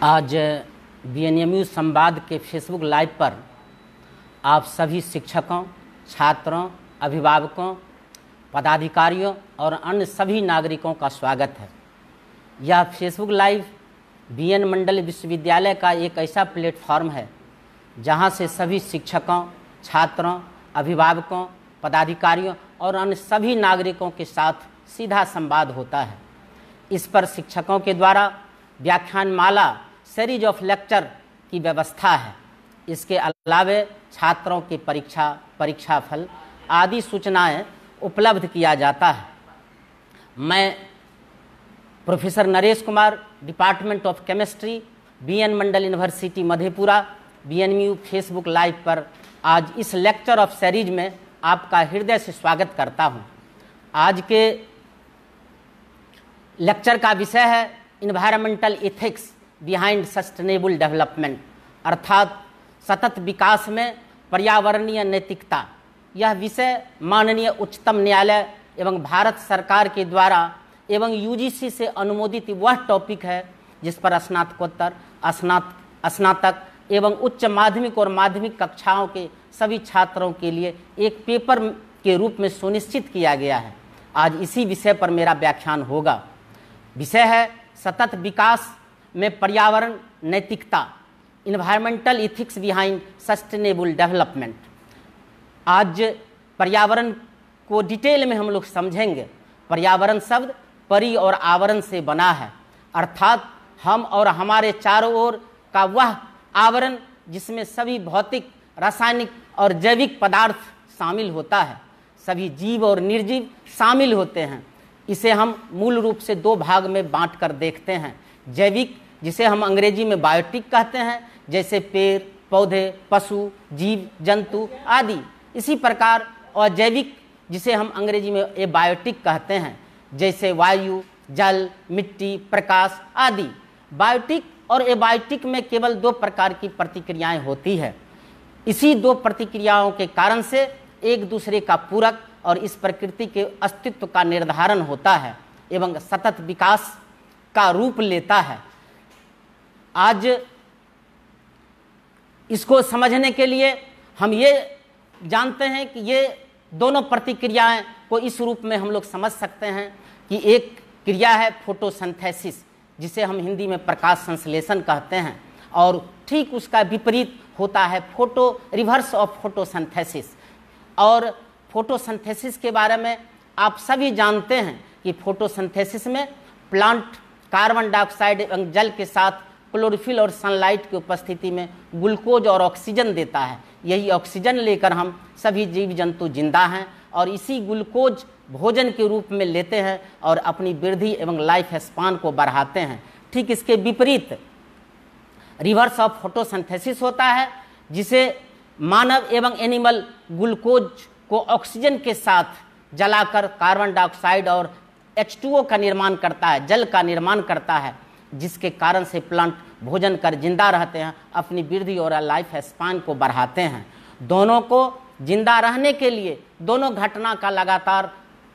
आज बीएनएमयू संवाद के फेसबुक लाइव पर आप सभी शिक्षकों, छात्रों, अभिभावकों, पदाधिकारियों और अन्य सभी नागरिकों का स्वागत है। यह फेसबुक लाइव बीएन मंडल विश्वविद्यालय का एक ऐसा प्लेटफॉर्म है जहां से सभी शिक्षकों, छात्रों, अभिभावकों, पदाधिकारियों और अन्य सभी नागरिकों के साथ सीधा संवाद होता है। इस पर शिक्षकों के द्वारा व्याख्यानमाला सीरीज ऑफ लेक्चर की व्यवस्था है। इसके अलावे छात्रों के परीक्षाफल आदि सूचनाएं उपलब्ध किया जाता है। मैं professor Naresh Kumar, department of chemistry, BN Mandal university Madhepura, BNMU Facebook live पर आज इस लेक्चर ऑफ सीरीज में आपका हृदय से स्वागत करता हूं। आज के लेक्चर का विषय है environmental ethics behind sustainable development, अर्थात सतत विकास में पर्यावरणीय नैतिकता। यह विषय माननीय उच्चतम न्यायालय एवं भारत सरकार के द्वारा एवं यूजीसी से अनुमोदित वह टॉपिक है जिस पर स्नातकोत्तर, स्नातक एवं उच्च माध्यमिक और माध्यमिक कक्षाओं के सभी छात्रों के लिए एक पेपर के रूप में सुनिश्चित किया गया है। आज इसी विषय पर मेरा व्याख्यान होगा। विषय है सतत विकास में पर्यावरण नैतिकता, environmental ethics behind sustainable development. आज पर्यावरण को डिटेल में हम लोग समझेंगे। पर्यावरण शब्द परि और आवरण से बना है, अर्थात हम और हमारे चारों ओर का वह आवरण जिसमें सभी भौतिक, रासायनिक और जैविक पदार्थ शामिल होता है। सभी जीव और निर्जीव शामिल होते हैं। इसे हम मूल रूप से दो भाग में बांट कर देखते हैं। जैविक, जिसे हम अंग्रेजी में बायोटिक कहते हैं, जैसे पेड़, पौधे, पशु, जीव जंतु आदि। इसी प्रकार अजैविक, जिसे हम अंग्रेजी में एबायोटिक कहते हैं, जैसे वायु, जल, मिट्टी, प्रकाश आदि। बायोटिक और एबायोटिक में केवल दो प्रकार की प्रतिक्रियाएं होती है। इसी दो प्रतिक्रियाओं के कारण से एक दूसरे का पूरक और इस प्रकृति के अस्तित्व का निर्धारण होता है एवं सतत विकास का रूप लेता है। आज इसको समझने के लिए हम ये जानते हैं कि ये दोनों प्रतिक्रियाएं को इस रूप में हम लोग समझ सकते हैं कि एक क्रिया है फोटोसिंथेसिस, जिसे हम हिंदी में प्रकाश संश्लेषण कहते हैं, और ठीक उसका विपरीत होता है रिवर्स ऑफ फोटोसिंथेसिस। और फोटोसिंथेसिस के बारे में आप सभी जानते हैं कि फोटोसिंथेसिस में प्लांट कार्बन डाइऑक्साइड एवं जल के साथ क्लोरोफिल और सनलाइट की उपस्थिति में ग्लूकोज और ऑक्सीजन देता है। यही ऑक्सीजन लेकर हम सभी जीव जंतु जिंदा हैं और इसी ग्लूकोज भोजन के रूप में लेते हैं और अपनी वृद्धि एवं लाइफ स्पान को बढ़ाते हैं। ठीक इसके विपरीत रिवर्स ऑफ फोटोसिंथेसिस होता है, जिसे मानव एवं एनिमल ग्लूकोज को ऑक्सीजन के साथ जलाकर कार्बन डाइऑक्साइड और H2O का निर्माण करता है, जल का निर्माण करता है, जिसके कारण से प्लांट भोजन कर जिंदा रहते हैं, अपनी वृद्धि और लाइफ स्पान को बढ़ाते हैं। दोनों को जिंदा रहने के लिए दोनों घटना का लगातार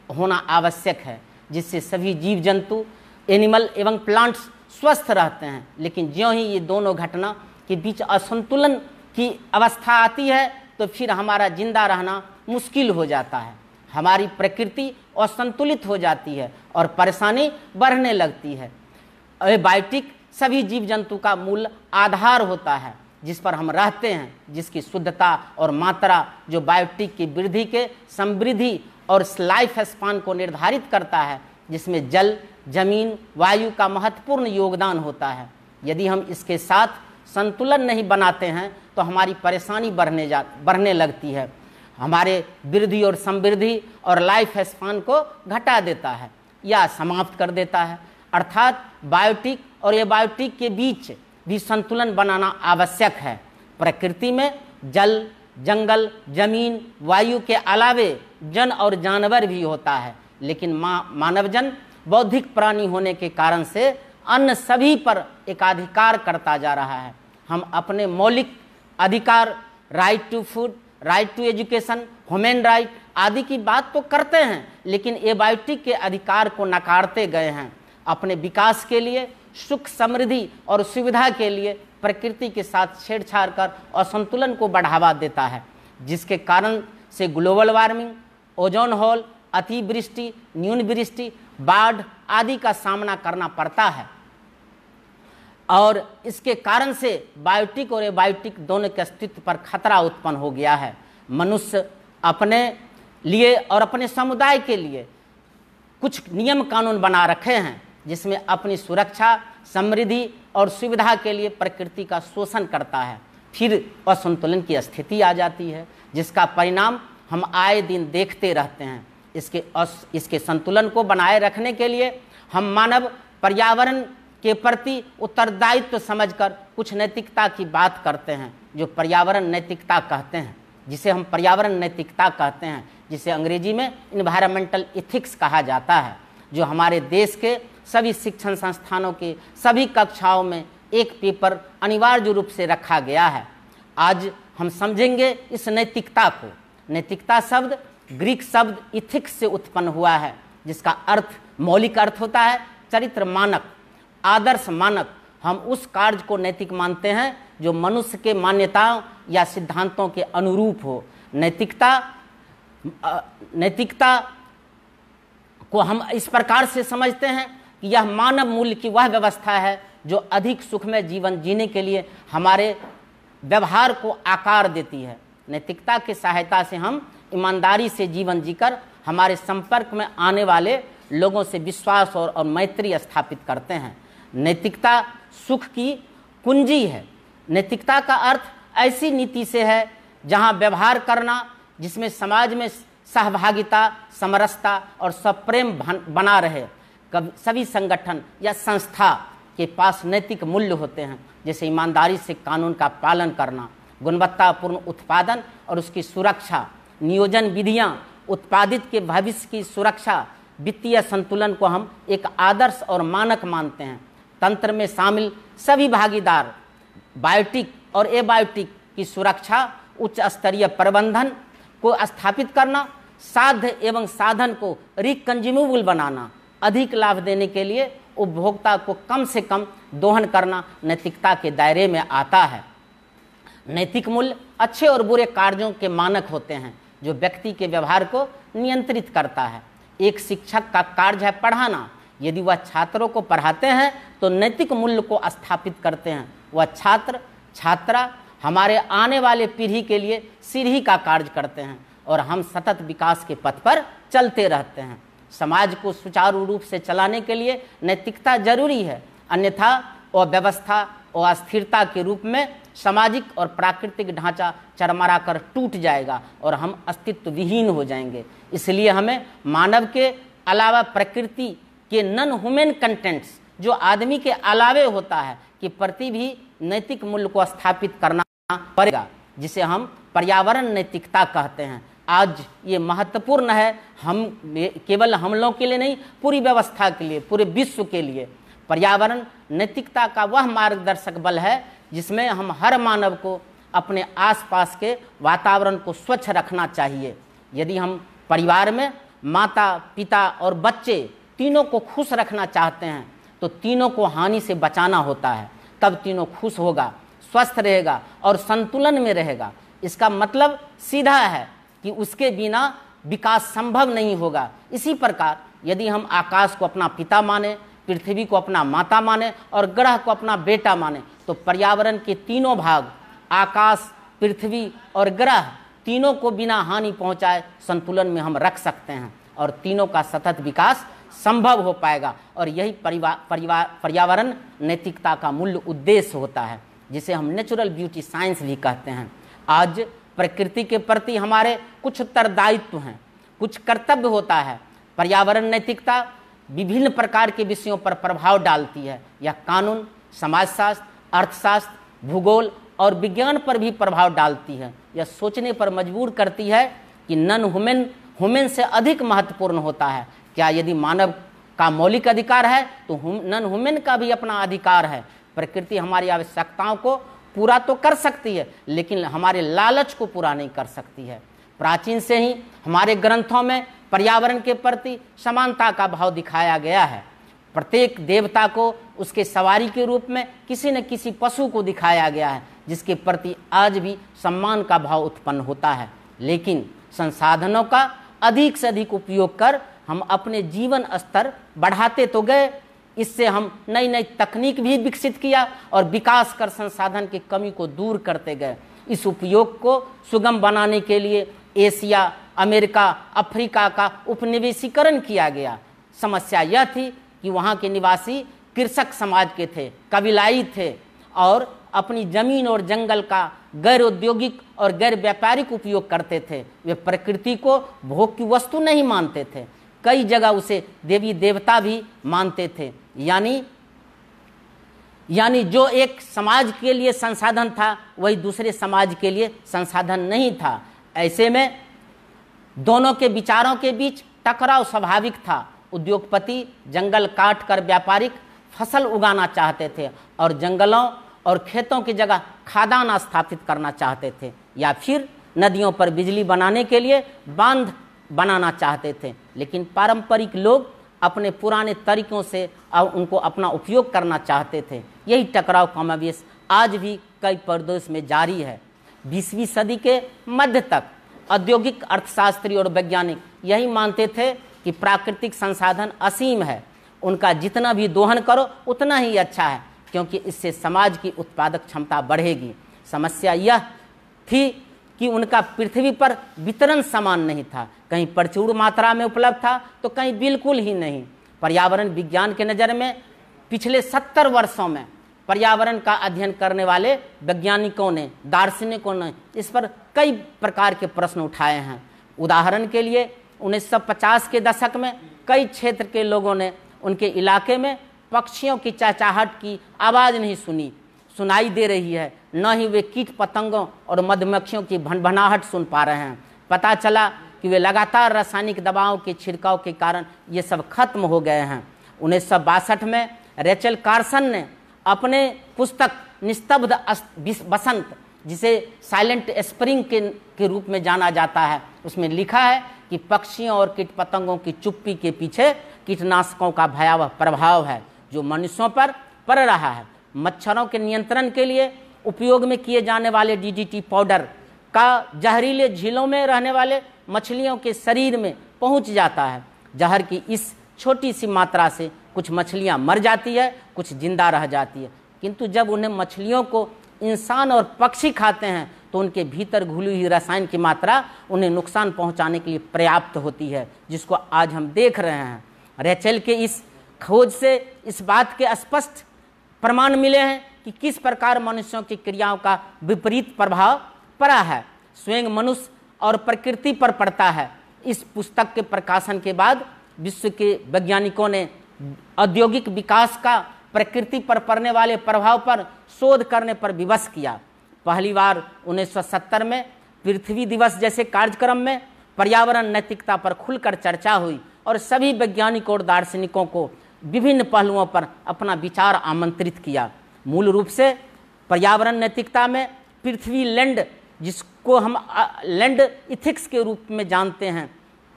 होना आवश्यक है, जिससे सभी जीव जंतु, एनिमल एवं प्लांट्स स्वस्थ रहते हैं। लेकिन ज्यों ही ये दोनों घटना के बीच असंतुलन की अवस्था आती है तो फिर हमारा जिंदा रहना मुश्किल हो जाता है। हमारी प्रकृति असंतुलित हो जाती है और परेशानी बढ़ने लगती है। एबायोटिक सभी जीव जंतु का मूल आधार होता है, जिस पर हम रहते हैं, जिसकी शुद्धता और मात्रा जो बायोटिक की वृद्धि के समृद्धि और लाइफ स्पान को निर्धारित करता है, जिसमें जल, जमीन, वायु का महत्वपूर्ण योगदान होता है। यदि हम इसके साथ संतुलन नहीं बनाते हैं तो हमारी परेशानी बढ़ने लगती है, हमारे वृद्धि और समृद्धि और लाइफ स्पान को घटा देता है या समाप्त कर देता है। अर्थात बायोटिक और एबायोटिक के बीच भी संतुलन बनाना आवश्यक है। प्रकृति में जल, जंगल, जमीन, वायु के अलावे जन और जानवर भी होता है, लेकिन मानवजन बौद्धिक प्राणी होने के कारण से अन्य सभी पर एकाधिकार करता जा रहा है। हम अपने मौलिक अधिकार, right to food, right to education, human right आदि की बात तो करते हैं, लेकिन एबायोटिक के अधिकार को नकारते गए हैं। अपने विकास के लिए सुख समृद्धि और सुविधा के लिए प्रकृति के साथ छेड़छाड़ कर असंतुलन को बढ़ावा देता है, जिसके कारण से ग्लोबल वार्मिंग, ओजोन होल, अतिवृष्टि, न्यून वृष्टि, बाढ़ आदि का सामना करना पड़ता है। और इसके कारण से बायोटिक और एबायोटिक दोनों के अस्तित्व पर खतरा उत्पन्न हो गया है। मनुष्य अपने लिए और अपने समुदाय के लिए कुछ नियम कानून बना रखे हैं, जिसमें अपनी सुरक्षा, समृद्धि और सुविधा के लिए प्रकृति का शोषण करता है। फिर असंतुलन की स्थिति आ जाती है, जिसका परिणाम हम आए दिन देखते रहते हैं। इसके संतुलन को बनाए रखने के लिए हम मानव पर्यावरण के प्रति उत्तरदायित्व समझकर कुछ नैतिकता की बात करते हैं, जो पर्यावरण नैतिकता कहते हैं, जिसे हम पर्यावरण नैतिकता कहते हैं, जिसे अंग्रेजी में इन्वायरमेंटल एथिक्स कहा जाता है, जो हमारे देश के सभी शिक्षण संस्थानों के सभी कक्षाओं में एक पेपर अनिवार्य रूप से रखा गया है। आज हम समझेंगे इस नैतिकता को। नैतिकता शब्द ग्रीक शब्द इथिक्स से उत्पन्न हुआ है, जिसका अर्थ, मौलिक अर्थ होता है चरित्र मानक, आदर्श मानक। हम उस कार्य को नैतिक मानते हैं जो मनुष्य के मान्यताओं या सिद्धांतों के अनुरूप हो। नैतिकता को हम इस प्रकार से समझते हैं कि यह मानव मूल्य की वह व्यवस्था है जो अधिक सुखमय जीवन जीने के लिए हमारे व्यवहार को आकार देती है। नैतिकता की सहायता से हम ईमानदारी से जीवन जीकर हमारे संपर्क में आने वाले लोगों से विश्वास और मैत्री स्थापित करते हैं। नैतिकता सुख की कुंजी है। नैतिकता का अर्थ ऐसी नीति से है जहां व्यवहार करना, जिसमें समाज में सहभागिता, समरसता और सप्रेम बना रहे। सभी संगठन या संस्था के पास नैतिक मूल्य होते हैं, जैसे ईमानदारी से कानून का पालन करना, गुणवत्तापूर्ण उत्पादन और उसकी सुरक्षा, नियोजन विधियां, उत्पादित के भविष्य की सुरक्षा, वित्तीय संतुलन को हम एक आदर्श और मानक मानते हैं। तंत्र में शामिल सभी भागीदार, बायोटिक और एबायोटिक की सुरक्षा, उच्च स्तरीय प्रबंधन को स्थापित करना, साध्य एवं साधन को रिकंज्यूमेबल बनाना, अधिक लाभ देने के लिए उपभोक्ता को कम से कम दोहन करना नैतिकता के दायरे में आता है। नैतिक मूल्य अच्छे और बुरे कार्यों के मानक होते हैं, जो व्यक्ति के व्यवहार को नियंत्रित करता है। एक शिक्षक का कार्य है पढ़ाना। यदि वह छात्रों को पढ़ाते हैं तो नैतिक मूल्य को स्थापित करते हैं। वह छात्र छात्रा हमारे आने वाले पीढ़ी के लिए सीढ़ी का कार्य करते हैं और हम सतत विकास के पथ पर चलते रहते हैं। समाज को सुचारू रूप से चलाने के लिए नैतिकता जरूरी है, अन्यथा अव्यवस्था और अस्थिरता के रूप में सामाजिक और प्राकृतिक ढांचा चरमरा कर टूट जाएगा और हम अस्तित्व विहीन हो जाएंगे। इसलिए हमें मानव के अलावा प्रकृति के नॉन ह्यूमन कंटेंट्स, जो आदमी के अलावे होता है, कि प्रति भी नैतिक मूल्य को स्थापित करना पड़ेगा, जिसे हम पर्यावरण नैतिकता कहते हैं। आज ये महत्वपूर्ण है, हम केवल हम लोगों के लिए नहीं, पूरी व्यवस्था के लिए, पूरे विश्व के लिए। पर्यावरण नैतिकता का वह मार्गदर्शक बल है जिसमें हम हर मानव को अपने आसपास के वातावरण को स्वच्छ रखना चाहिए। यदि हम परिवार में माता, पिता और बच्चे तीनों को खुश रखना चाहते हैं तो तीनों को हानि से बचाना होता है, तब तीनों खुश होगा, स्वस्थ रहेगा और संतुलन में रहेगा। इसका मतलब सीधा है कि उसके बिना विकास संभव नहीं होगा। इसी प्रकार यदि हम आकाश को अपना पिता माने, पृथ्वी को अपना माता माने और ग्रह को अपना बेटा माने, तो पर्यावरण के तीनों भाग, आकाश, पृथ्वी और ग्रह, तीनों को बिना हानि पहुंचाए संतुलन में हम रख सकते हैं और तीनों का सतत विकास संभव हो पाएगा। और यही पर्यावरण नैतिकता का मूल्य उद्देश्य होता है, जिसे हम नेचुरल ब्यूटी साइंस भी कहते हैं। आज प्रकृति के प्रति हमारे कुछ उत्तरदायित्व हैं, कुछ कर्तव्य होता है। पर्यावरण नैतिकता विभिन्न प्रकार के विषयों पर प्रभाव डालती है। यह कानून, समाजशास्त्र, अर्थशास्त्र, भूगोल और विज्ञान पर भी प्रभाव डालती है। यह सोचने पर मजबूर करती है कि नॉन ह्यूमन से अधिक महत्वपूर्ण होता है। क्या यदि मानव का मौलिक अधिकार है तो नॉन ह्यूमन का भी अपना अधिकार है। प्रकृति हमारी आवश्यकताओं को पूरा तो कर सकती है, लेकिन हमारे लालच को पूरा नहीं कर सकती है। प्राचीन से ही हमारे ग्रंथों में पर्यावरण के प्रति समानता का भाव दिखाया गया है। प्रत्येक देवता को उसके सवारी के रूप में किसी न किसी पशु को दिखाया गया है, जिसके प्रति आज भी सम्मान का भाव उत्पन्न होता है। लेकिन संसाधनों का अधिक से अधिक उपयोग कर हम अपने जीवन स्तर बढ़ाते तो गए, इससे हम नई नई तकनीक भी विकसित किया और विकास कर संसाधन की कमी को दूर करते गए। इस उपयोग को सुगम बनाने के लिए एशिया, अमेरिका, अफ्रीका का उपनिवेशीकरण किया गया। समस्या यह थी कि वहाँ के निवासी कृषक समाज के थे, कबीलाई थे और अपनी जमीन और जंगल का गैर औद्योगिक और गैर व्यापारिक उपयोग करते थे। वे प्रकृति को भोग की वस्तु नहीं मानते थे, कई जगह उसे देवी देवता भी मानते थे। यानी जो एक समाज के लिए संसाधन था वही दूसरे समाज के लिए संसाधन नहीं था। ऐसे में दोनों के विचारों के बीच टकराव स्वाभाविक था। उद्योगपति जंगल काट कर व्यापारिक फसल उगाना चाहते थे और जंगलों और खेतों की जगह खादान स्थापित करना चाहते थे, या फिर नदियों पर बिजली बनाने के लिए बांध बनाना चाहते थे। लेकिन पारंपरिक लोग अपने पुराने तरीकों से उनको अपना उपयोग करना चाहते थे। यही टकराव कमावेश आज भी कई प्रदेश में जारी है। 20वीं सदी के मध्य तक औद्योगिक अर्थशास्त्री और वैज्ञानिक यही मानते थे कि प्राकृतिक संसाधन असीम है, उनका जितना भी दोहन करो उतना ही अच्छा है, क्योंकि इससे समाज की उत्पादक क्षमता बढ़ेगी। समस्या यह थी कि उनका पृथ्वी पर वितरण समान नहीं था, कहीं प्रचुर मात्रा में उपलब्ध था तो कहीं बिल्कुल ही नहीं। पर्यावरण विज्ञान के नज़र में पिछले 70 वर्षों में पर्यावरण का अध्ययन करने वाले वैज्ञानिकों ने, दार्शनिकों ने इस पर कई प्रकार के प्रश्न उठाए हैं। उदाहरण के लिए 1950 के दशक में कई क्षेत्र के लोगों ने उनके इलाके में पक्षियों की चहचहाहट की आवाज़ नहीं सुनाई दे रही है, न ही वे कीट पतंगों और मधुमक्खियों की भनभनाहट सुन पा रहे हैं। पता चला कि वे लगातार रासायनिक दवाओं के छिड़काव के कारण ये सब खत्म हो गए हैं। 1962 में रेचल कार्सन ने अपने पुस्तक निस्तब्ध बसंत, जिसे साइलेंट स्प्रिंग के रूप में जाना जाता है, उसमें लिखा है कि पक्षियों और कीट पतंगों की चुप्पी के पीछे कीटनाशकों का भयावह प्रभाव है जो मनुष्यों पर पड़ रहा है। मच्छरों के नियंत्रण के लिए उपयोग में किए जाने वाले डीडीटी पाउडर का जहरीले झीलों में रहने वाले मछलियों के शरीर में पहुंच जाता है। जहर की इस छोटी सी मात्रा से कुछ मछलियां मर जाती है, कुछ जिंदा रह जाती है, किंतु जब उन्हें मछलियों को इंसान और पक्षी खाते हैं तो उनके भीतर घुली हुई रसायन की मात्रा उन्हें नुकसान पहुंचाने के लिए पर्याप्त होती है, जिसको आज हम देख रहे हैं। रेचल के इस खोज से इस बात के स्पष्ट प्रमाण मिले हैं कि किस प्रकार मनुष्यों की क्रियाओं का विपरीत प्रभाव पड़ा है, स्वयं मनुष्य और प्रकृति पर पड़ता है। इस पुस्तक के प्रकाशन के बाद विश्व के वैज्ञानिकों ने औद्योगिक विकास का प्रकृति पर पड़ने वाले प्रभाव पर शोध करने पर विवश किया। पहली बार 1970 में पृथ्वी दिवस जैसे कार्यक्रम में पर्यावरण नैतिकता पर खुलकर चर्चा हुई और सभी वैज्ञानिकों और दार्शनिकों को विभिन्न पहलुओं पर अपना विचार आमंत्रित किया। मूल रूप से पर्यावरण नैतिकता में पृथ्वी लैंड, जिसको हम लैंड इथिक्स के रूप में जानते हैं,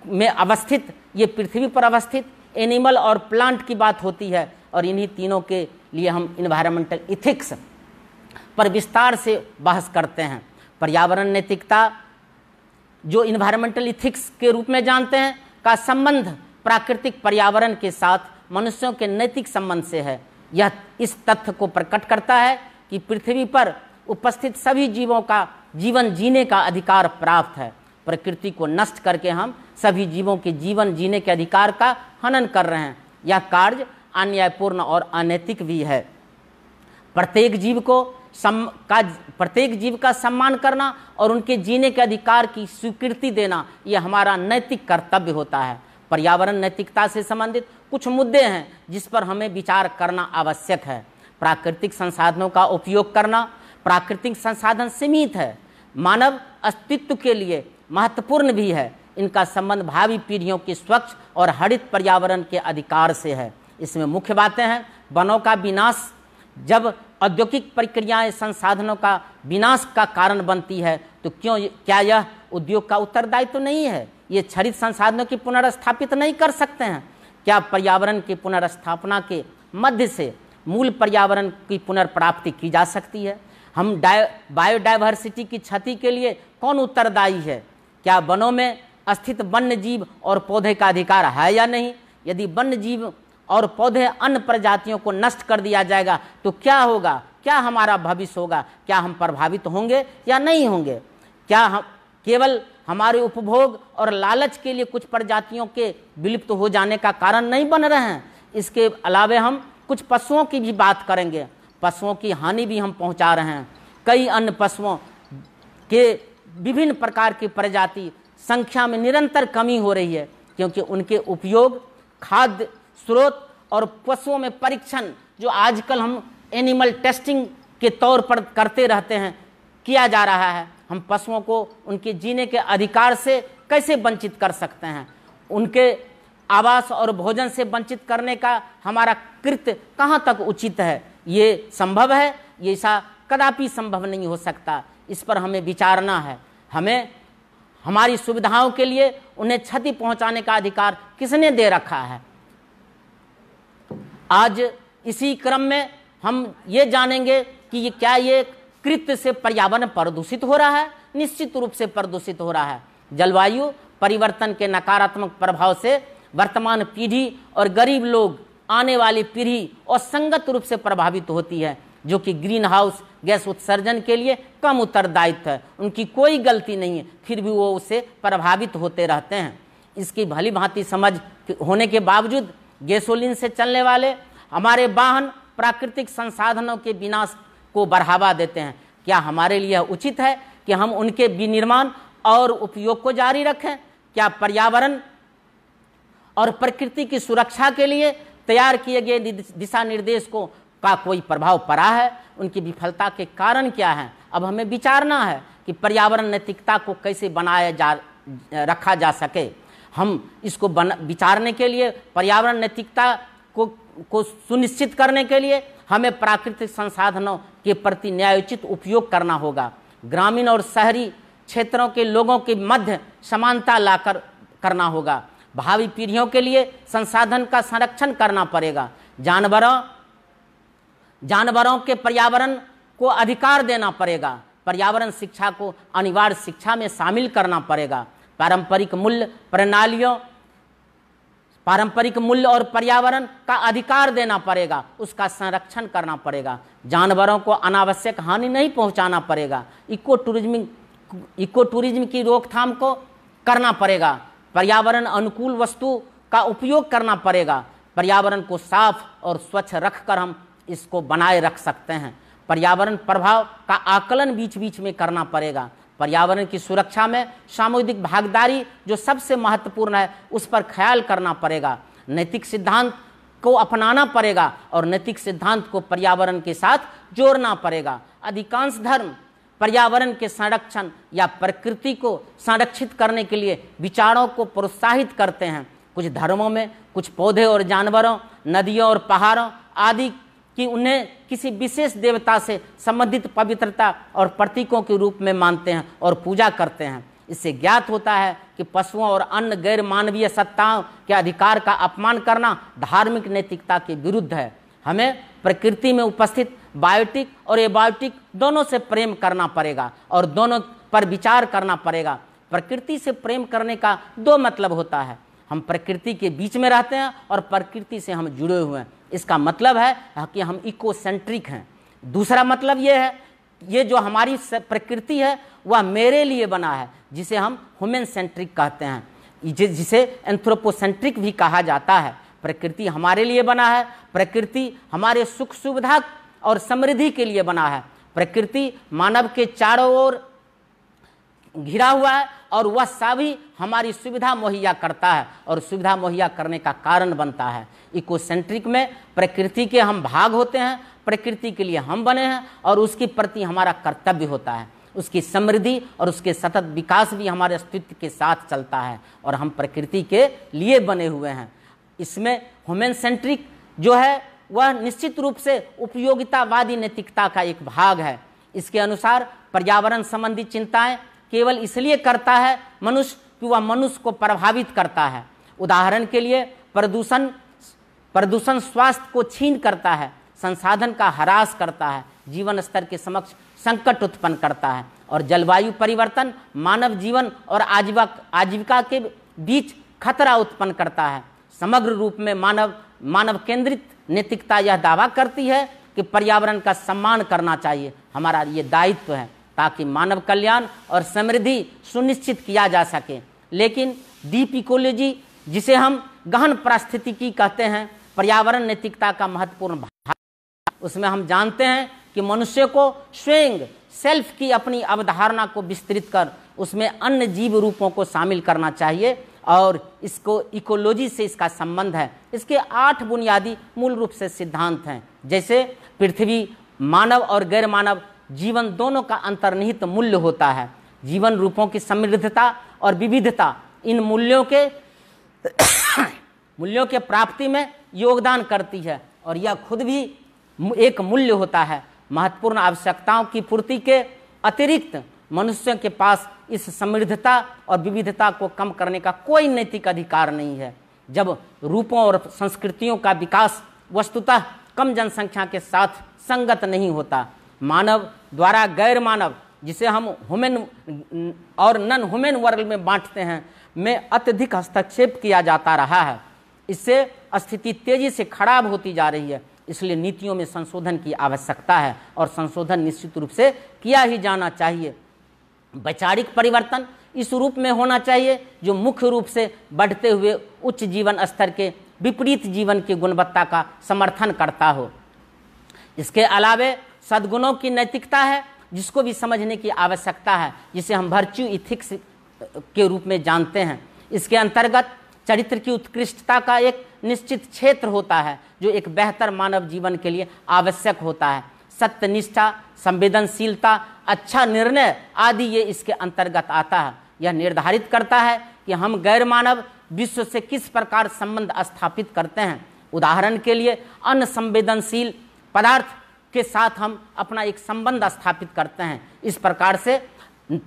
में अवस्थित, ये पृथ्वी पर अवस्थित एनिमल और प्लांट की बात होती है, और इन्हीं तीनों के लिए हम इन्वायरमेंटल इथिक्स पर विस्तार से बहस करते हैं। पर्यावरण नैतिकता, जो इन्वायरमेंटल इथिक्स के रूप में जानते हैं, का संबंध प्राकृतिक पर्यावरण के साथ मनुष्यों के नैतिक संबंध से है। यह इस तथ्य को प्रकट करता है कि पृथ्वी पर उपस्थित सभी जीवों का जीवन जीने का अधिकार प्राप्त है। प्रकृति को नष्ट करके हम सभी जीवों के जीवन जीने के अधिकार का हनन कर रहे हैं। यह कार्य अन्यायपूर्ण और अनैतिक भी है। प्रत्येक जीव का सम्मान करना और उनके जीने के अधिकार की स्वीकृति देना, यह हमारा नैतिक कर्तव्य होता है। पर्यावरण नैतिकता से संबंधित कुछ मुद्दे हैं जिस पर हमें विचार करना आवश्यक है। प्राकृतिक संसाधनों का उपयोग करना। प्राकृतिक संसाधन सीमित है, मानव अस्तित्व के लिए महत्वपूर्ण भी है। इनका संबंध भावी पीढ़ियों के स्वच्छ और हरित पर्यावरण के अधिकार से है। इसमें मुख्य बातें हैं, वनों का विनाश। जब औद्योगिक प्रक्रियाएं संसाधनों का विनाश का कारण बनती है तो क्या यह उद्योग का उत्तरदायित्व तो नहीं है? ये क्षरित संसाधनों की पुनर्स्थापित नहीं कर सकते हैं। क्या पर्यावरण की पुनर्स्थापना के मध्य से मूल पर्यावरण की पुनर्प्राप्ति की जा सकती है? हम बायोडायवर्सिटी की क्षति के लिए कौन उत्तरदायी है? क्या वनों में स्थित वन्य जीव और पौधे का अधिकार है या नहीं? यदि वन्य जीव और पौधे अन्य प्रजातियों को नष्ट कर दिया जाएगा तो क्या होगा? क्या हमारा भविष्य होगा? क्या हम प्रभावित होंगे या नहीं होंगे? क्या हम केवल हमारे उपभोग और लालच के लिए कुछ प्रजातियों के विलुप्त हो जाने का कारण नहीं बन रहे हैं? इसके अलावा हम कुछ पशुओं की भी बात करेंगे। पशुओं की हानि भी हम पहुंचा रहे हैं। कई अन्य पशुओं के विभिन्न प्रकार की प्रजाति संख्या में निरंतर कमी हो रही है, क्योंकि उनके उपयोग, खाद्य स्रोत और पशुओं में परीक्षण जो आजकल हम एनिमल टेस्टिंग के तौर पर करते रहते हैं, किया जा रहा है। हम पशुओं को उनके जीने के अधिकार से कैसे वंचित कर सकते हैं? उनके आवास और भोजन से वंचित करने का हमारा कृत्य कहाँ तक उचित है? ये संभव है? ये ऐसा कदापि संभव नहीं हो सकता। इस पर हमें विचारना है। हमें हमारी सुविधाओं के लिए उन्हें क्षति पहुंचाने का अधिकार किसने दे रखा है? आज इसी क्रम में हम ये जानेंगे कि क्या ये कृत्य से पर्यावरण प्रदूषित हो रहा है? निश्चित रूप से प्रदूषित हो रहा है। जलवायु परिवर्तन के नकारात्मक प्रभाव से वर्तमान पीढ़ी और गरीब लोग, आने वाली पीढ़ी और संगत रूप से प्रभावित होती है, जो कि ग्रीन हाउस गैस उत्सर्जन के लिए कम उत्तरदायित्व है। उनकी कोई गलती नहीं है, फिर भी वो उससे प्रभावित होते रहते हैं। इसकी भली भांति समझ होने के बावजूद गैसोलीन से चलने वाले हमारे वाहन प्राकृतिक संसाधनों के विनाश को बढ़ावा देते हैं। क्या हमारे लिए उचित है कि हम उनके विनिर्माण और उपयोग को जारी रखें? क्या पर्यावरण और प्रकृति की सुरक्षा के लिए तैयार किए गए दिशा निर्देश को का कोई प्रभाव पड़ा है? उनकी विफलता के कारण क्या है? अब हमें विचारना है कि पर्यावरण नैतिकता को कैसे रखा जा सके। हम इसको विचारने के लिए, पर्यावरण नैतिकता को सुनिश्चित करने के लिए हमें प्राकृतिक संसाधनों के प्रति न्यायोचित उपयोग करना होगा। ग्रामीण और शहरी क्षेत्रों के लोगों के मध्य समानता लाकर करना होगा। भावी पीढ़ियों के लिए संसाधन का संरक्षण करना पड़ेगा। जानवरों के पर्यावरण को अधिकार देना पड़ेगा। पर्यावरण शिक्षा को अनिवार्य शिक्षा में शामिल करना पड़ेगा। पारंपरिक मूल्य और पर्यावरण का अधिकार देना पड़ेगा, उसका संरक्षण करना पड़ेगा। जानवरों को अनावश्यक हानि नहीं पहुंचाना पड़ेगा। इको टूरिज्म की रोकथाम को करना पड़ेगा। पर्यावरण अनुकूल वस्तु का उपयोग करना पड़ेगा। पर्यावरण को साफ और स्वच्छ रखकर हम इसको बनाए रख सकते हैं। पर्यावरण प्रभाव का आकलन बीच बीच में करना पड़ेगा। पर्यावरण की सुरक्षा में सामूहिक भागीदारी जो सबसे महत्वपूर्ण है, उस पर ख्याल करना पड़ेगा। नैतिक सिद्धांत को अपनाना पड़ेगा और नैतिक सिद्धांत को पर्यावरण के साथ जोड़ना पड़ेगा। अधिकांश धर्म पर्यावरण के संरक्षण या प्रकृति को संरक्षित करने के लिए विचारों को प्रोत्साहित करते हैं। कुछ धर्मों में कुछ पौधे और जानवरों, नदियों और पहाड़ों आदि कि उन्हें किसी विशेष देवता से संबंधित पवित्रता और प्रतीकों के रूप में मानते हैं और पूजा करते हैं। इससे ज्ञात होता है कि पशुओं और अन्य गैर मानवीय सत्ताओं के अधिकार का अपमान करना धार्मिक नैतिकता के विरुद्ध है। हमें प्रकृति में उपस्थित बायोटिक और एबायोटिक दोनों से प्रेम करना पड़ेगा और दोनों पर विचार करना पड़ेगा। प्रकृति से प्रेम करने का दो मतलब होता है। हम प्रकृति के बीच में रहते हैं और प्रकृति से हम जुड़े हुए हैं। इसका मतलब है कि हम इको सेंट्रिक हैं। दूसरा मतलब ये है, ये जो हमारी प्रकृति है वह मेरे लिए बना है, जिसे हम ह्यूमन सेंट्रिक कहते हैं, जिसे एंथ्रोपोसेंट्रिक भी कहा जाता है। प्रकृति हमारे लिए बना है। प्रकृति हमारे सुख सुविधा और समृद्धि के लिए बना है। प्रकृति मानव के चारों ओर घिरा हुआ है और वह सभी हमारी सुविधा मुहैया करता है और सुविधा मुहैया करने का कारण बनता है। इकोसेंट्रिक में प्रकृति के हम भाग होते हैं, प्रकृति के लिए हम बने हैं और उसके प्रति हमारा कर्तव्य होता है। उसकी समृद्धि और उसके सतत विकास भी हमारे अस्तित्व के साथ चलता है और हम प्रकृति के लिए बने हुए हैं। इसमें ह्यूमन सेंट्रिक जो है वह निश्चित रूप से उपयोगितावादी नैतिकता का एक भाग है। इसके अनुसार पर्यावरण संबंधी चिंताएं केवल इसलिए करता है मनुष्य कि वह मनुष्य को प्रभावित करता है। उदाहरण के लिए प्रदूषण स्वास्थ्य को छीन करता है, संसाधन का ह्रास करता है, जीवन स्तर के समक्ष संकट उत्पन्न करता है और जलवायु परिवर्तन मानव जीवन और आजीविका के बीच खतरा उत्पन्न करता है। समग्र रूप में मानव केंद्रित नैतिकता यह दावा करती है कि पर्यावरण का सम्मान करना चाहिए, हमारा ये दायित्व है ताकि मानव कल्याण और समृद्धि सुनिश्चित किया जा सके। लेकिन डीप इकोलॉजी, जिसे हम गहन पारिस्थितिकी कहते हैं, पर्यावरण नैतिकता का महत्वपूर्ण भाग। उसमें हम जानते हैं कि मनुष्य को स्वयं सेल्फ की अपनी अवधारणा को विस्तृत कर उसमें अन्य जीव रूपों को शामिल करना चाहिए और इसको इकोलॉजी से इसका संबंध है। इसके 8 बुनियादी मूल रूप से सिद्धांत हैं, जैसे पृथ्वी, मानव और गैर मानव जीवन दोनों का अंतर्निहित मूल्य होता है। जीवन रूपों की समृद्धता और विविधता इन मूल्यों के प्राप्ति में योगदान करती है और यह खुद भी एक मूल्य होता है। महत्वपूर्ण आवश्यकताओं की पूर्ति के अतिरिक्त मनुष्य के पास इस समृद्धता और विविधता को कम करने का कोई नैतिक अधिकार नहीं है। जब रूपों और संस्कृतियों का विकास वस्तुतः कम जनसंख्या के साथ संगत नहीं होता, मानव द्वारा गैर मानव, जिसे हम ह्यूमन और नॉन ह्यूमन वर्ल्ड में बांटते हैं, में अत्यधिक हस्तक्षेप किया जाता रहा है। इससे स्थिति तेजी से खराब होती जा रही है। इसलिए नीतियों में संशोधन की आवश्यकता है और संशोधन निश्चित रूप से किया ही जाना चाहिए। वैचारिक परिवर्तन इस रूप में होना चाहिए जो मुख्य रूप से बढ़ते हुए उच्च जीवन स्तर के विपरीत जीवन की गुणवत्ता का समर्थन करता हो। इसके अलावे सद्गुणों की नैतिकता है जिसको भी समझने की आवश्यकता है, जिसे हम वर्च्यू इथिक्स के रूप में जानते हैं। इसके अंतर्गत चरित्र की उत्कृष्टता का एक निश्चित क्षेत्र होता है जो एक बेहतर मानव जीवन के लिए आवश्यक होता है। सत्यनिष्ठा, संवेदनशीलता, अच्छा निर्णय आदि ये इसके अंतर्गत आता है। यह निर्धारित करता है कि हम गैर मानव विश्व से किस प्रकार संबंध स्थापित करते हैं। उदाहरण के लिए अन्य संवेदनशील पदार्थ के साथ हम अपना एक संबंध स्थापित करते हैं। इस प्रकार से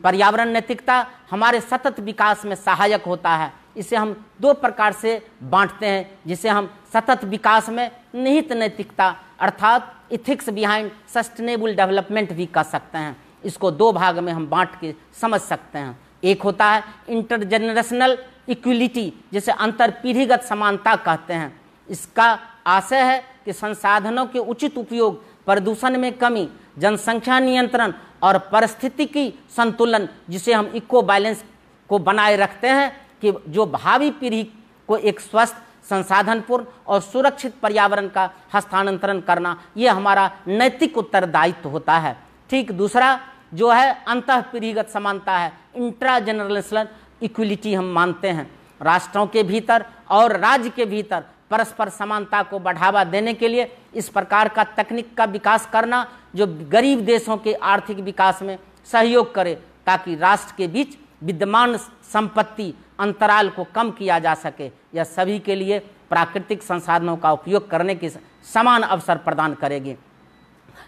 पर्यावरण नैतिकता हमारे सतत विकास में सहायक होता है। इसे हम 2 प्रकार से बांटते हैं, जिसे हम सतत विकास में निहित नैतिकता अर्थात इथिक्स बिहाइंड सस्टेनेबल डेवलपमेंट भी कह सकते हैं। इसको 2 भाग में हम बांट के समझ सकते हैं। एक होता है इंटरजेनरेशनल इक्विलिटी, जिसे अंतर पीढ़ीगत समानता कहते हैं। इसका आशय है कि संसाधनों के उचित उपयोग, प्रदूषण में कमी, जनसंख्या नियंत्रण और पारिस्थितिकी संतुलन, जिसे हम इको बैलेंस को बनाए रखते हैं, कि जो भावी पीढ़ी को एक स्वस्थ, संसाधनपूर्ण और सुरक्षित पर्यावरण का हस्तांतरण करना, ये हमारा नैतिक उत्तरदायित्व होता है। ठीक दूसरा जो है अंतः पीढ़ीगत समानता है, इंट्रा जनरेशनल इक्विलिटी हम मानते हैं। राष्ट्रों के भीतर और राज्य के भीतर परस्पर समानता को बढ़ावा देने के लिए इस प्रकार का तकनीक का विकास करना जो गरीब देशों के आर्थिक विकास में सहयोग करे, ताकि राष्ट्र के बीच विद्यमान संपत्ति अंतराल को कम किया जा सके। यह सभी के लिए प्राकृतिक संसाधनों का उपयोग करने के समान अवसर प्रदान करेगी।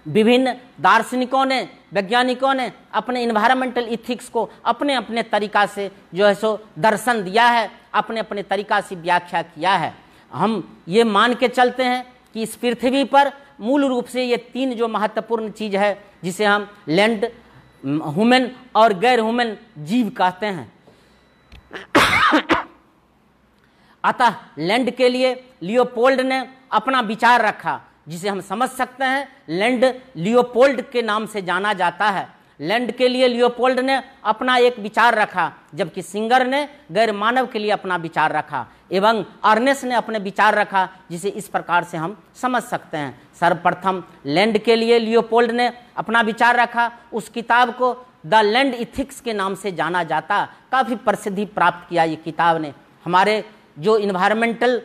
विभिन्न दार्शनिकों ने, वैज्ञानिकों ने अपने इन्वायरमेंटल इथिक्स को अपने अपने तरीका से जो है सो दर्शन दिया है, अपने अपने तरीका से व्याख्या किया है। हम ये मान के चलते हैं कि इस पृथ्वी पर मूल रूप से ये 3 जो महत्वपूर्ण चीज़ है, जिसे हम लैंड, ह्यूमन और गैर ह्यूमन जीव कहते हैं। अतः लैंड के लिए लियोपोल्ड ने अपना विचार रखा, जिसे हम समझ सकते हैं लैंड लियोपोल्ड के नाम से जाना जाता है। लैंड के लिए लियोपोल्ड ने अपना एक विचार रखा, जबकि सिंगर ने गैर मानव के लिए अपना विचार रखा, एवं अर्नेस्ट ने अपने विचार रखा, जिसे इस प्रकार से हम समझ सकते हैं। सर्वप्रथम लैंड के लिए लियोपोल्ड ने अपना विचार रखा। उस किताब को द लैंड इथिक्स के नाम से जाना जाता, काफ़ी प्रसिद्धि प्राप्त किया ये किताब ने। हमारे जो इन्वायरमेंटल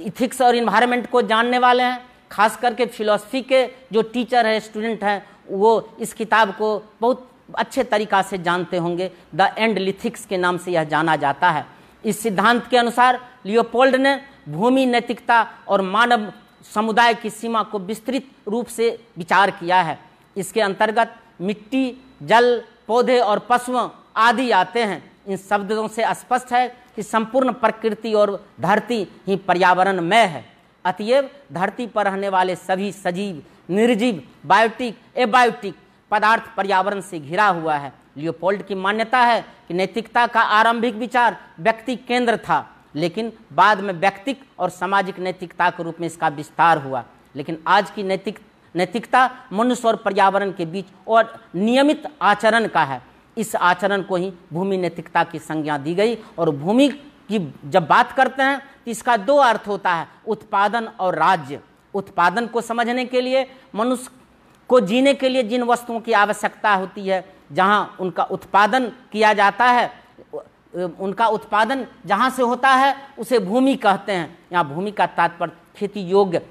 इथिक्स और इन्वायरमेंट को जानने वाले हैं, खास करके फिलॉसफी के जो टीचर है, स्टूडेंट हैं, वो इस किताब को बहुत अच्छे तरीक़ा से जानते होंगे। द एंड इथिक्स के नाम से यह जाना जाता है। इस सिद्धांत के अनुसार लियोपोल्ड ने भूमि नैतिकता और मानव समुदाय की सीमा को विस्तृत रूप से विचार किया है। इसके अंतर्गत मिट्टी, जल, पौधे और पशुओं आदि आते हैं। इन शब्दों से स्पष्ट है कि संपूर्ण प्रकृति और धरती ही पर्यावरणमय है। अतएव धरती पर रहने वाले सभी सजीव, निर्जीव, बायोटिक, एबायोटिक पदार्थ पर्यावरण से घिरा हुआ है। लियोपोल्ड की मान्यता है कि नैतिकता का आरंभिक विचार व्यक्ति केंद्र था, लेकिन बाद में व्यक्तिक और सामाजिक नैतिकता के रूप में इसका विस्तार हुआ। लेकिन आज की नैतिकता मनुष्य और पर्यावरण के बीच और नियमित आचरण का है। इस आचरण को ही भूमि नैतिकता की संज्ञा दी गई। और भूमि की जब बात करते हैं तो इसका दो अर्थ होता है, उत्पादन और राज्य। उत्पादन को समझने के लिए मनुष्य को जीने के लिए जिन वस्तुओं की आवश्यकता होती है, जहाँ उनका उत्पादन किया जाता है, उनका उत्पादन जहाँ से होता है उसे भूमि कहते हैं। यहाँ भूमि का तात्पर्य खेती योग्य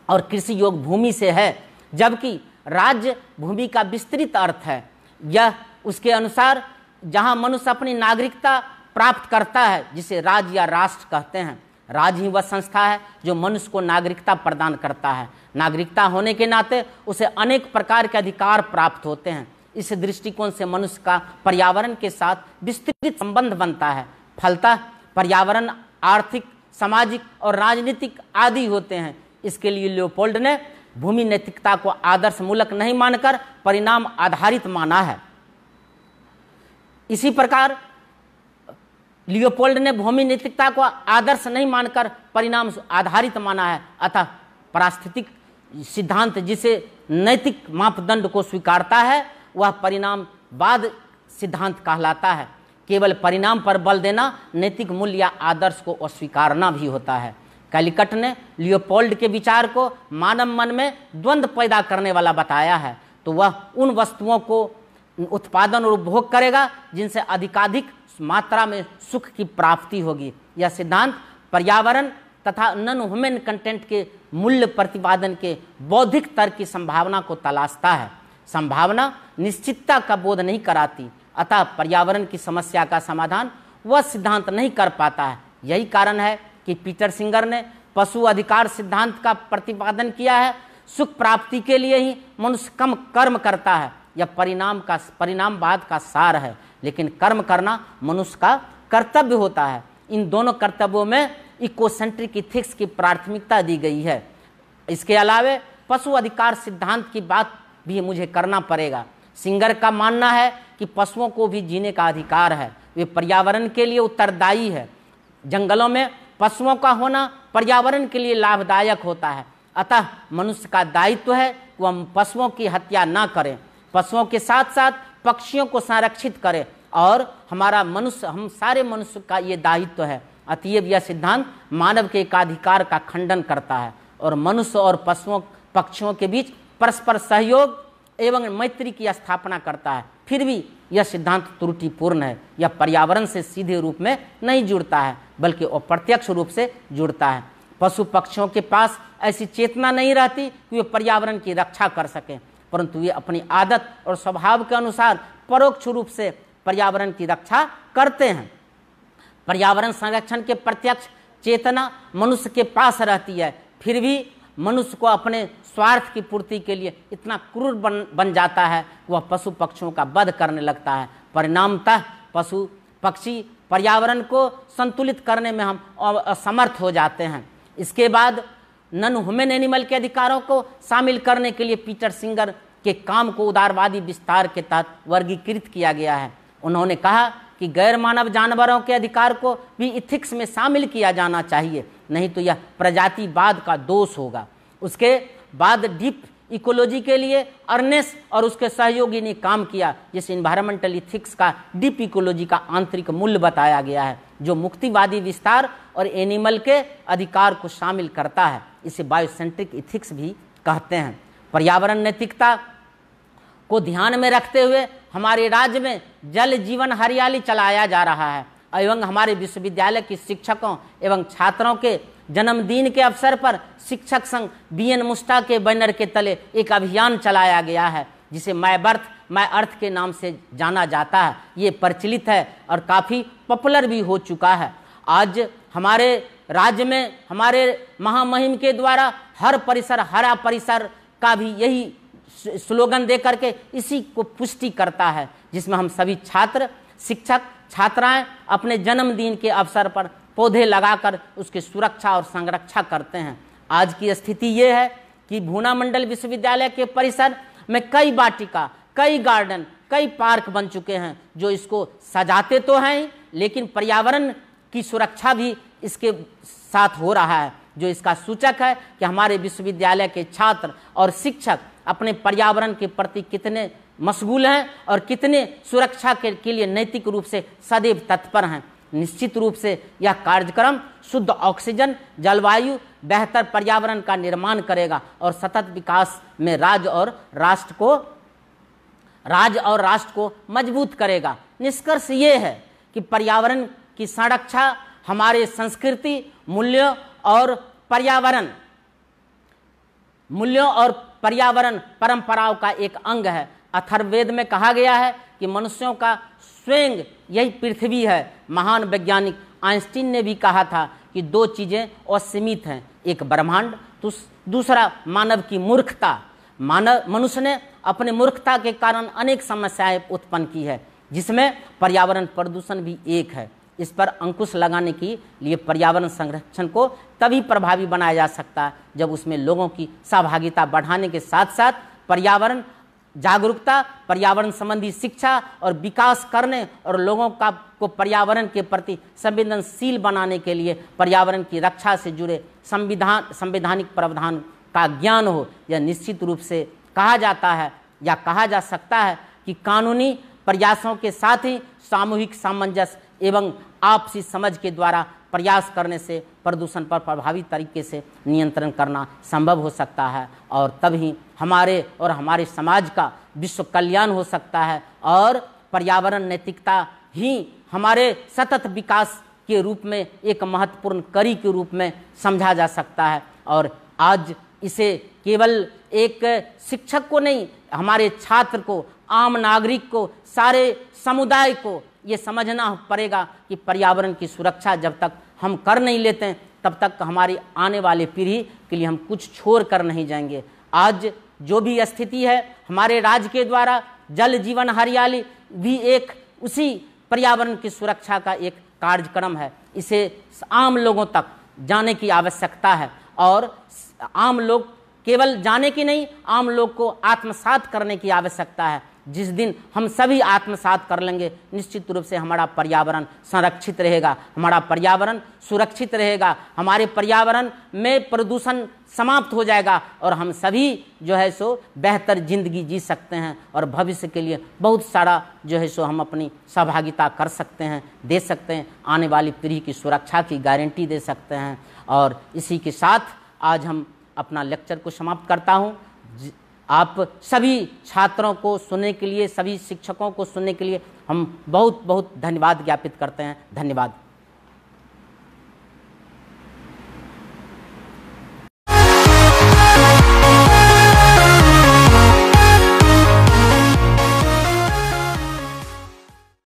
और कृषि योग्य भूमि से है, जबकि राज्य भूमि का विस्तृत अर्थ है। यह उसके अनुसार जहाँ मनुष्य अपनी नागरिकता प्राप्त करता है, जिसे राज्य या राष्ट्र कहते हैं। राज्य ही वह संस्था है जो मनुष्य को नागरिकता प्रदान करता है। नागरिकता होने के नाते उसे अनेक प्रकार के अधिकार प्राप्त होते हैं। इस दृष्टिकोण से मनुष्य का पर्यावरण के साथ विस्तृत संबंध बनता है। फलतः पर्यावरण आर्थिक, सामाजिक और राजनीतिक आदि होते हैं। इसके लिए लियोपोल्ड ने भूमि नैतिकता को आदर्श मूलक नहीं मानकर परिणाम आधारित माना है। इसी प्रकार लियोपोल्ड ने भूमि नैतिकता को आदर्श नहीं मानकर परिणाम आधारित माना है। अतः पारिस्थितिक सिद्धांत जिसे नैतिक मापदंड को स्वीकारता है वह परिणामवाद सिद्धांत कहलाता है। केवल परिणाम पर बल देना नैतिक मूल्य या आदर्श को अस्वीकारना भी होता है। कैलिकट ने लियोपोल्ड के विचार को मानव मन में द्वंद्व पैदा करने वाला बताया है, तो वह उन वस्तुओं को उत्पादन और उपभोग करेगा जिनसे अधिकाधिक मात्रा में सुख की प्राप्ति होगी। यह सिद्धांत पर्यावरण तथा नॉन ह्यूमन कंटेंट के मूल्य प्रतिपादन के बौद्धिक तर्क की संभावना को तलाशता है। संभावना निश्चितता का बोध नहीं कराती, अतः पर्यावरण की समस्या का समाधान वह सिद्धांत नहीं कर पाता है। यही कारण है कि पीटर सिंगर ने पशु अधिकार सिद्धांत का प्रतिपादन किया है। सुख प्राप्ति के लिए ही मनुष्य कम कर्म करता है। यह परिणामवाद का सार है, लेकिन कर्म करना मनुष्य का कर्तव्य होता है। इन दोनों कर्तव्यों में इकोसेंट्रिक इथिक्स की प्राथमिकता दी गई है। इसके अलावे पशु अधिकार सिद्धांत की बात भी मुझे करना पड़ेगा। सिंगर का मानना है कि पशुओं को भी जीने का अधिकार है, वे पर्यावरण के लिए उत्तरदायी है। जंगलों में पशुओं का होना पर्यावरण के लिए लाभदायक होता है। अतः मनुष्य का दायित्व है कि वह पशुओं की हत्या न करें, पशुओं के साथ साथ पक्षियों को संरक्षित करें, और हम सारे मनुष्य का ये दायित्व है। अतएव यह सिद्धांत मानव के एकाधिकार का खंडन करता है और मनुष्य और पक्षियों के बीच परस्पर सहयोग एवं मैत्री की स्थापना करता है। फिर भी यह सिद्धांत त्रुटिपूर्ण है। यह पर्यावरण से सीधे रूप में नहीं जुड़ता है, बल्कि अप्रत्यक्ष रूप से जुड़ता है। पशु पक्षियों के पास ऐसी चेतना नहीं रहती कि वे पर्यावरण की रक्षा कर सकें, परंतु वे अपनी आदत और स्वभाव के अनुसार परोक्ष रूप से पर्यावरण की रक्षा करते हैं। पर्यावरण संरक्षण के प्रत्यक्ष चेतना मनुष्य के पास रहती है, फिर भी मनुष्य को अपने स्वार्थ की पूर्ति के लिए इतना क्रूर बन जाता है, वह पशु पक्षियों का वध करने लगता है। परिणामतः पशु पक्षी पर्यावरण को संतुलित करने में हम असमर्थ हो जाते हैं। इसके बाद नॉन ह्यूमन एनिमल के अधिकारों को शामिल करने के लिए पीटर सिंगर के काम को उदारवादी विस्तार के तहत वर्गीकृत किया गया है। उन्होंने कहा कि गैर मानव जानवरों के अधिकार को भी इथिक्स में शामिल किया जाना चाहिए, नहीं तो यह प्रजातिवाद का दोष होगा। उसके बाद डीप इकोलॉजी के लिए अर्नेस और उसके सहयोगी ने काम किया, जिस इन्वायरमेंटल इथिक्स का डीप इकोलॉजी का आंतरिक मूल्य बताया गया है, जो मुक्तिवादी विस्तार और एनिमल के अधिकार को शामिल करता है। इसे बायोसेंट्रिक इथिक्स भी कहते हैं। पर्यावरण नैतिकता को ध्यान में रखते हुए हमारे राज्य में जल जीवन हरियाली चलाया जा रहा है एवं हमारे विश्वविद्यालय के शिक्षकों एवं छात्रों के जन्मदिन के अवसर पर शिक्षक संघ बीएन मुस्टा के बैनर के तले एक अभियान चलाया गया है, जिसे माय बर्थ माय अर्थ के नाम से जाना जाता है। ये प्रचलित है और काफ़ी पॉपुलर भी हो चुका है। आज हमारे राज्य में हमारे महामहिम के द्वारा हर परिसर हरा परिसर का भी यही स्लोगन दे करके इसी को पुष्टि करता है, जिसमें हम सभी छात्र, शिक्षक, छात्राएं अपने जन्मदिन के अवसर पर पौधे लगाकर उसकी सुरक्षा और संरक्षा करते हैं। आज की स्थिति ये है कि भूना मंडल विश्वविद्यालय के परिसर में कई वाटिका, कई गार्डन, कई पार्क बन चुके हैं जो इसको सजाते तो हैं, लेकिन पर्यावरण की सुरक्षा भी इसके साथ हो रहा है, जो इसका सूचक है कि हमारे विश्वविद्यालय के छात्र और शिक्षक अपने पर्यावरण के प्रति कितने मशगूल हैं और कितने सुरक्षा के लिए नैतिक रूप से सदैव तत्पर हैं। निश्चित रूप से यह कार्यक्रम शुद्ध ऑक्सीजन, जलवायु, बेहतर पर्यावरण का निर्माण करेगा और सतत विकास में राज्य और राष्ट्र को मजबूत करेगा। निष्कर्ष ये है कि पर्यावरण की संरक्षा हमारे संस्कृति, मूल्यों और पर्यावरण परंपराओं का एक अंग है। अथर्ववेद में कहा गया है कि मनुष्यों का स्वयं यही पृथ्वी है। महान वैज्ञानिक आइंस्टीन ने भी कहा था कि दो चीजें असीमित हैं, एक ब्रह्मांड, दूसरा मानव की मूर्खता। मनुष्य ने अपने मूर्खता के कारण अनेक समस्याएं उत्पन्न की है, जिसमें पर्यावरण प्रदूषण भी एक है। इस पर अंकुश लगाने के लिए पर्यावरण संरक्षण को तभी प्रभावी बनाया जा सकता है जब उसमें लोगों की सहभागिता बढ़ाने के साथ साथ पर्यावरण जागरूकता, पर्यावरण संबंधी शिक्षा और विकास करने और लोगों को पर्यावरण के प्रति संवेदनशील बनाने के लिए पर्यावरण की रक्षा से जुड़े संवैधानिक प्रावधान का ज्ञान हो। यह निश्चित रूप से कहा जाता है या कहा जा सकता है कि कानूनी प्रयासों के साथ ही सामूहिक सामंजस्य एवं आपसी समझ के द्वारा प्रयास करने से प्रदूषण पर प्रभावी तरीके से नियंत्रण करना संभव हो सकता है और तभी हमारे और हमारे समाज का विश्व कल्याण हो सकता है और पर्यावरण नैतिकता ही हमारे सतत विकास के रूप में एक महत्वपूर्ण कड़ी के रूप में समझा जा सकता है। और आज इसे केवल एक शिक्षक को नहीं, हमारे छात्र को, आम नागरिक को, सारे समुदाय को ये समझना पड़ेगा कि पर्यावरण की सुरक्षा जब तक हम कर नहीं लेते हैं तब तक हमारी आने वाली पीढ़ी के लिए हम कुछ छोड़ कर नहीं जाएंगे। आज जो भी स्थिति है हमारे राज्य के द्वारा जल जीवन हरियाली भी एक उसी पर्यावरण की सुरक्षा का एक कार्यक्रम है। इसे आम लोगों तक जाने की आवश्यकता है और आम लोग केवल जाने की नहीं, आम लोग को आत्मसात करने की आवश्यकता है। जिस दिन हम सभी आत्मसात कर लेंगे निश्चित रूप से हमारा पर्यावरण संरक्षित रहेगा, हमारा पर्यावरण सुरक्षित रहेगा, हमारे पर्यावरण में प्रदूषण समाप्त हो जाएगा और हम सभी जो है सो बेहतर जिंदगी जी सकते हैं और भविष्य के लिए बहुत सारा जो है सो हम अपनी सहभागिता कर सकते हैं, दे सकते हैं, आने वाली पीढ़ी की सुरक्षा की गारंटी दे सकते हैं। और इसी के साथ आज हम अपना लेक्चर को समाप्त करता हूँ। आप सभी छात्रों को सुनने के लिए, सभी शिक्षकों को सुनने के लिए हम बहुत बहुत धन्यवाद ज्ञापित करते हैं। धन्यवाद।